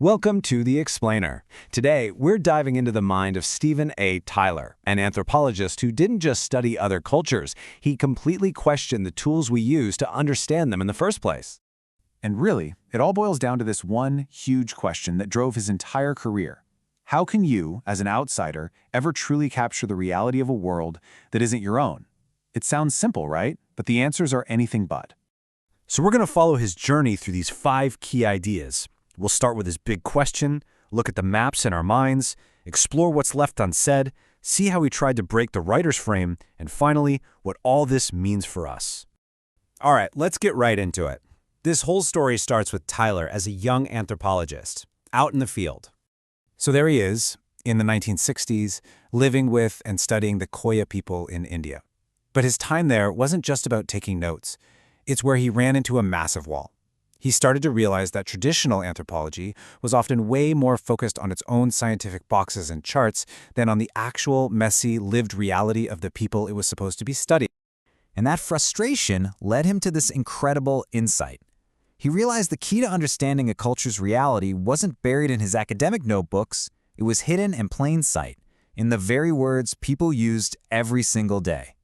Welcome to The Explainer. Today, we're diving into the mind of Stephen A. Tyler, an anthropologist who didn't just study other cultures, he completely questioned the tools we use to understand them in the first place. And really, it all boils down to this one huge question that drove his entire career. How can you, as an outsider, ever truly capture the reality of a world that isn't your own? It sounds simple, right? But the answers are anything but. So we're going to follow his journey through these 5 key ideas. We'll start with his big question, look at the maps in our minds, explore what's left unsaid, see how he tried to break the writer's frame, and finally, what all this means for us. All right, let's get right into it. This whole story starts with Tyler as a young anthropologist, out in the field. So there he is, in the 1960s, living with and studying the Koya people in India. But his time there wasn't just about taking notes. It's where he ran into a massive wall. He started to realize that traditional anthropology was often way more focused on its own scientific boxes and charts than on the actual, messy, lived reality of the people it was supposed to be studying. And that frustration led him to this incredible insight. He realized the key to understanding a culture's reality wasn't buried in his academic notebooks, it was hidden in plain sight, in the very words people used every single day.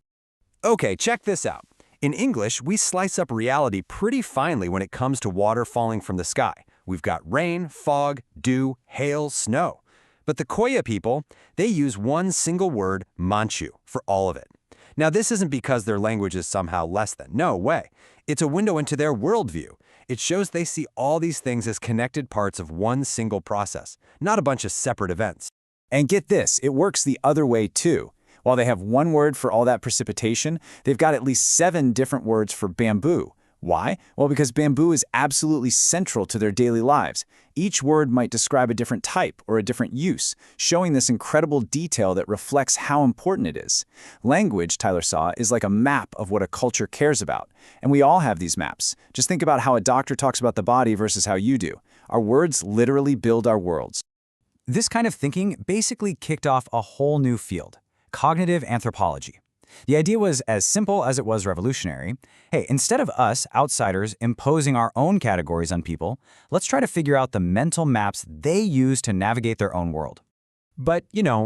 Okay, check this out. In English, we slice up reality pretty finely when it comes to water falling from the sky. We've got rain, fog, dew, hail, snow. But the Koya people, they use one single word, manchu, for all of it. Now, this isn't because their language is somehow less than. No way. It's a window into their worldview. It shows they see all these things as connected parts of one single process, not a bunch of separate events. And get this, it works the other way too. While they have one word for all that precipitation, they've got at least 7 different words for bamboo. Why? Well, because bamboo is absolutely central to their daily lives. Each word might describe a different type or a different use, showing this incredible detail that reflects how important it is. Language, Tyler saw, is like a map of what a culture cares about. And we all have these maps. Just think about how a doctor talks about the body versus how you do. Our words literally build our worlds. This kind of thinking basically kicked off a whole new field: cognitive anthropology. The idea was as simple as it was revolutionary. Hey, instead of us, outsiders, imposing our own categories on people, let's try to figure out the mental maps they use to navigate their own world. But,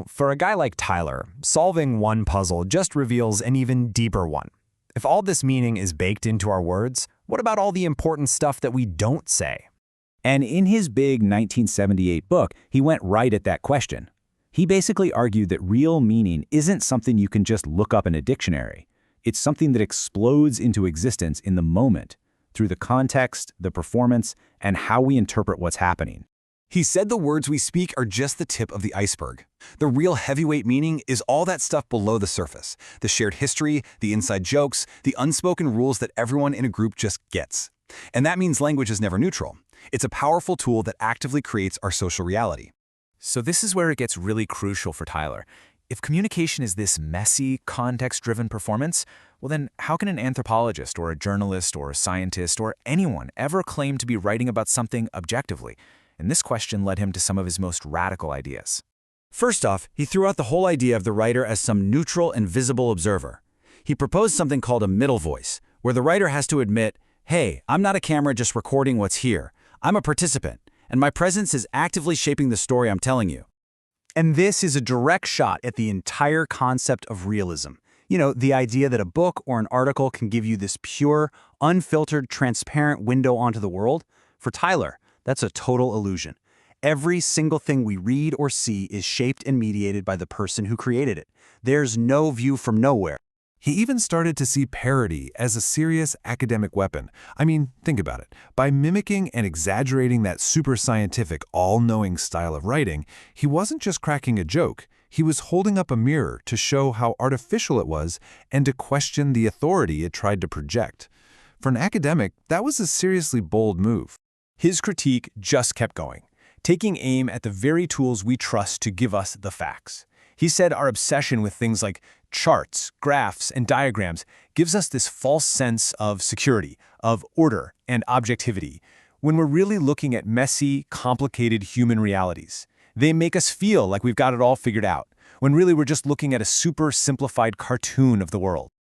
for a guy like Tyler, solving one puzzle just reveals an even deeper one. If all this meaning is baked into our words, what about all the important stuff that we don't say? And in his big 1978 book, he went right at that question. He basically argued that real meaning isn't something you can just look up in a dictionary. It's something that explodes into existence in the moment, through the context, the performance, and how we interpret what's happening. He said the words we speak are just the tip of the iceberg. The real heavyweight meaning is all that stuff below the surface, the shared history, the inside jokes, the unspoken rules that everyone in a group just gets. And that means language is never neutral. It's a powerful tool that actively creates our social reality. So this is where it gets really crucial for Tyler. If communication is this messy, context-driven performance, well then how can an anthropologist or a journalist or a scientist or anyone ever claim to be writing about something objectively? And this question led him to some of his most radical ideas. First off, he threw out the whole idea of the writer as some neutral and visible observer. He proposed something called a middle voice, where the writer has to admit, hey, I'm not a camera just recording what's here. I'm a participant. And my presence is actively shaping the story I'm telling you. And this is a direct shot at the entire concept of realism. The idea that a book or an article can give you this pure, unfiltered, transparent window onto the world. For Tyler, that's a total illusion. Every single thing we read or see is shaped and mediated by the person who created it. There's no view from nowhere. He even started to see parody as a serious academic weapon. I mean, think about it. By mimicking and exaggerating that super scientific, all-knowing style of writing, he wasn't just cracking a joke. He was holding up a mirror to show how artificial it was and to question the authority it tried to project. For an academic, that was a seriously bold move. His critique just kept going, taking aim at the very tools we trust to give us the facts. He said our obsession with things like charts, graphs, and diagrams gives us this false sense of security, of order, and objectivity, when we're really looking at messy, complicated human realities. They make us feel like we've got it all figured out, when really we're just looking at a super simplified cartoon of the world.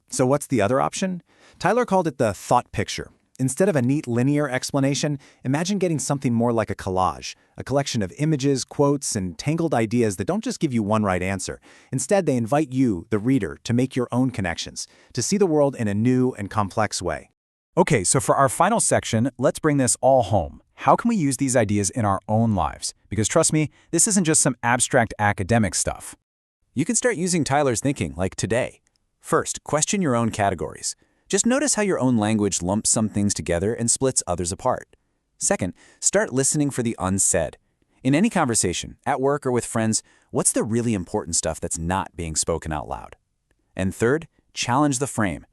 So what's the other option? Tyler called it the thought picture. Instead of a neat linear explanation, imagine getting something more like a collage, a collection of images, quotes, and tangled ideas that don't just give you one right answer. Instead, they invite you, the reader, to make your own connections, to see the world in a new and complex way. Okay, so for our final section, let's bring this all home. How can we use these ideas in our own lives? Because trust me, this isn't just some abstract academic stuff. You can start using Tyler's thinking, like today. First, question your own categories. Just notice how your own language lumps some things together and splits others apart. Second, start listening for the unsaid. In any conversation, at work or with friends, what's the really important stuff that's not being spoken out loud? And third, challenge the frame.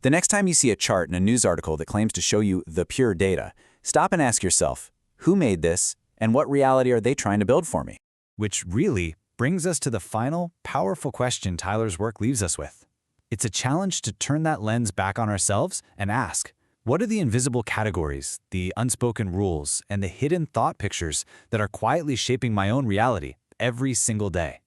The next time you see a chart in a news article that claims to show you the pure data, stop and ask yourself, who made this and what reality are they trying to build for me? Which really brings us to the final, powerful question Tyler's work leaves us with. It's a challenge to turn that lens back on ourselves and ask, what are the invisible categories, the unspoken rules, and the hidden thought pictures that are quietly shaping my own reality every single day?